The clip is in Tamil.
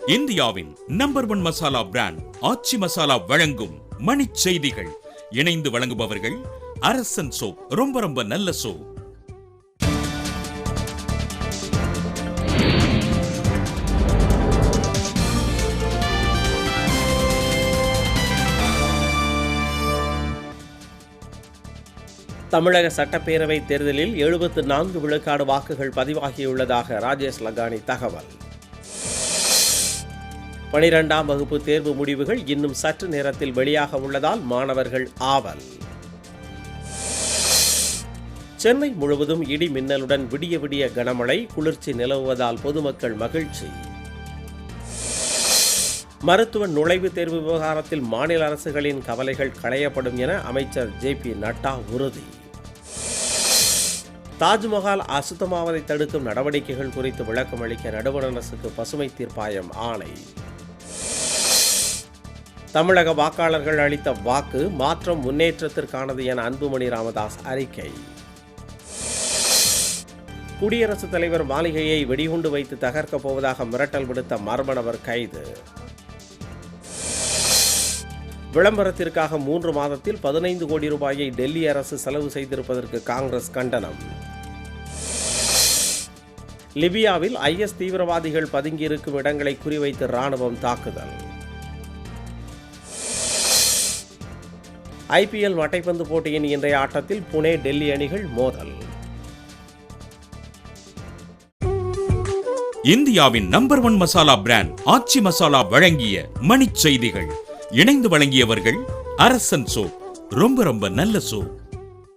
இந்தியாவின் நம்பர் 1 மசாலா பிராண்ட் ஆச்சி மசாலா வழங்கும் மணிச் செய்திகள். இணைந்து வழங்குபவர்கள் அரசன் சோப். ரொம்ப நல்ல சோப். தமிழக சட்டப்பேரவை தேர்தலில் 74 விழுக்காடு வாக்குகள் பதிவாகியுள்ளதாக ராஜேஷ் லக்கானி தகவல். 12ஆம் வகுப்பு தேர்வு முடிவுகள் இன்னும் சற்று நேரத்தில் வெளியாக உள்ளதால் மாணவர்கள் ஆவல். சென்னை முழுவதும் இடி மின்னலுடன் விடிய கனமழை, குளிர்ச்சி நிலவுவதால் பொதுமக்கள் மகிழ்ச்சி. மருத்துவ நுழைவுத் தேர்வு விவகாரத்தில் மாநில அரசுகளின் கவலைகள் களையப்படும் என அமைச்சர் JP நட்டா உறுதி. தாஜ்மஹால் அசுத்தமாவதை தடுக்கும் நடவடிக்கைகள் குறித்து விளக்கம் அளிக்க நடுவண் அரசுக்கு பசுமை தீர்ப்பாயம் ஆணை. தமிழக வாக்காளர்கள் அளித்த வாக்கு மாற்றம் முன்னேற்றத்திற்கானது என அன்புமணி ராமதாஸ் அறிக்கை. குடியரசுத் தலைவர் மாளிகையை வெடிகுண்டு வைத்து தகர்க்கப் போவதாக மிரட்டல் விடுத்த மர்ம நபர் கைது. விளம்பரத்திற்காக 3 மாதத்தில் 15 கோடி ரூபாயை டெல்லி அரசு செலவு செய்திருப்பதற்கு காங்கிரஸ் கண்டனம். லிபியாவில் IS தீவிரவாதிகள் பதுங்கியிருக்கும் இடங்களை குறிவைத்து ராணுவம் தாக்குதல். IPL மட்டைப்பந்து போட்டியின் இன்றைய ஆட்டத்தில் புனே டெல்லி அணிகள் மோதல். இந்தியாவின் நம்பர் 1 மசாலா பிராண்ட் ஆச்சி மசாலா வழங்கிய மணிச் செய்திகள். இணைந்து வழங்கியவர்கள் அரசன் சோப். ரொம்ப நல்ல சோப்.